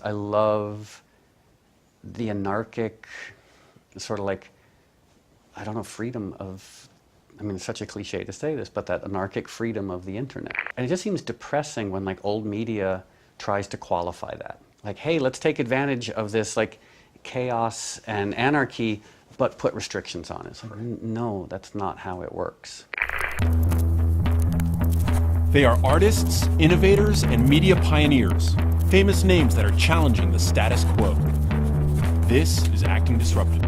I love the anarchic, sort of like, I don't know, freedom of, I mean, it's such a cliche to say this, but that anarchic freedom of the internet. And it just seems depressing when like old media tries to qualify that. Like, hey, let's take advantage of this like chaos and anarchy, but put restrictions on it. It's like, no, that's not how it works. They are artists, innovators, and media pioneers, famous names that are challenging the status quo. This is Acting Disruptive.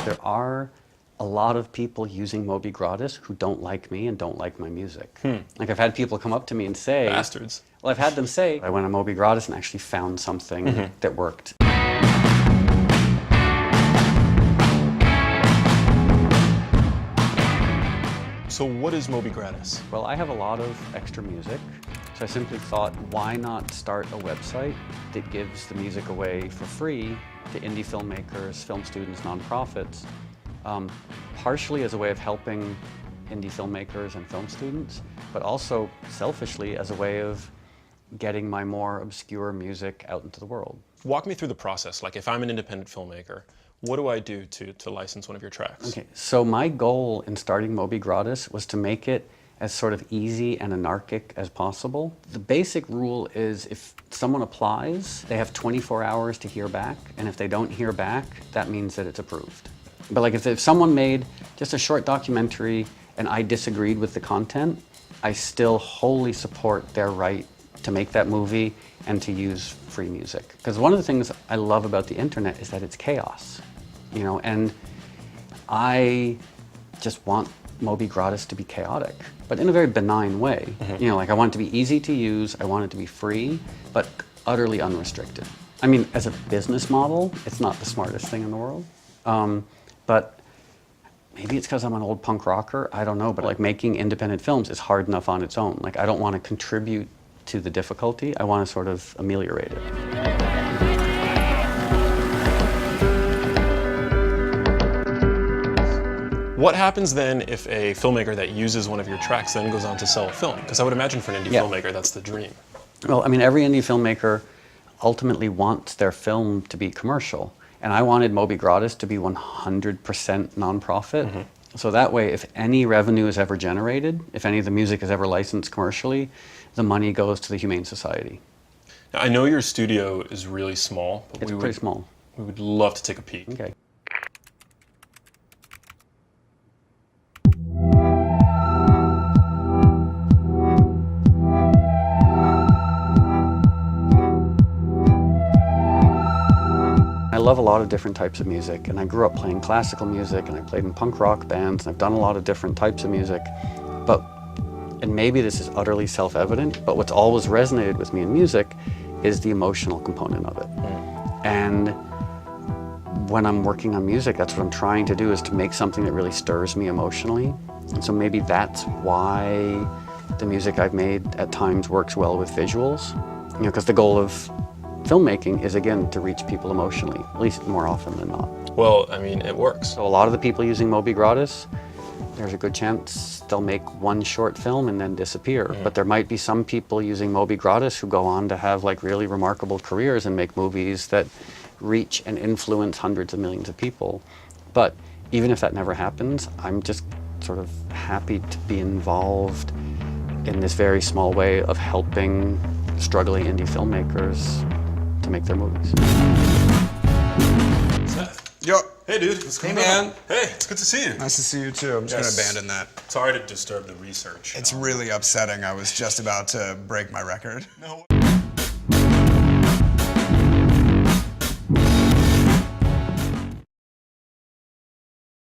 There are a lot of people using Moby Gratis who don't like me and don't like my music. Like I've had people come up to me and say... Bastards. Well, I've had them say, I went on Moby Gratis and actually found something that worked. So what is Moby Gratis? Well, I have a lot of extra music, so I simply thought, why not start a website that gives the music away for free to indie filmmakers, film students, nonprofits, partially as a way of helping indie filmmakers and film students, but also selfishly as a way of getting my more obscure music out into the world. Walk me through the process. Like if I'm an independent filmmaker, what do I do to license one of your tracks? Okay, so my goal in starting Moby Gratis was to make it as sort of easy and anarchic as possible. The basic rule is if someone applies, they have 24 hours to hear back, and if they don't hear back, that means that it's approved. But like if someone made just a short documentary and I disagreed with the content, I still wholly support their right to make that movie and to use free music. Because one of the things I love about the internet is that it's chaos, you know, and I just want Moby Gratis to be chaotic, but in a very benign way. You know, like I want it to be easy to use, I want it to be free, but utterly unrestricted. I mean, as a business model, it's not the smartest thing in the world, but maybe it's because I'm an old punk rocker, I don't know, but like making independent films is hard enough on its own. Like I don't want to contribute to the difficulty, I want to sort of ameliorate it. What happens then if a filmmaker that uses one of your tracks then goes on to sell a film? Because I would imagine for an indie filmmaker, that's the dream. Well, I mean, every indie filmmaker ultimately wants their film to be commercial. And I wanted Moby Gratis to be 100% nonprofit. So that way, if any revenue is ever generated, if any of the music is ever licensed commercially, the money goes to the Humane Society. Now, I know your studio is really small, but It's pretty small. We would love to take a peek. Okay. I love a lot of different types of music, and I grew up playing classical music, and I played in punk rock bands, and I've done a lot of different types of music. And maybe this is utterly self-evident, but what's always resonated with me in music is the emotional component of it. And when I'm working on music, that's what I'm trying to do, is to make something that really stirs me emotionally. And so maybe that's why the music I've made at times works well with visuals. You know, because the goal of filmmaking is, again, to reach people emotionally, at least more often than not. Well, I mean, it works. So a lot of the people using Moby Gratis, there's a good chance they'll make one short film and then disappear. But there might be some people using Moby Gratis who go on to have like really remarkable careers and make movies that reach and influence hundreds of millions of people. But even if that never happens, I'm just sort of happy to be involved in this very small way of helping struggling indie filmmakers to make their movies. Seth. Yo. Hey dude, what's going on? Man. Hey, it's good to see you. Nice to see you too. I'm just gonna abandon that. Sorry to disturb the research. It's really upsetting. I was just about to break my record. No.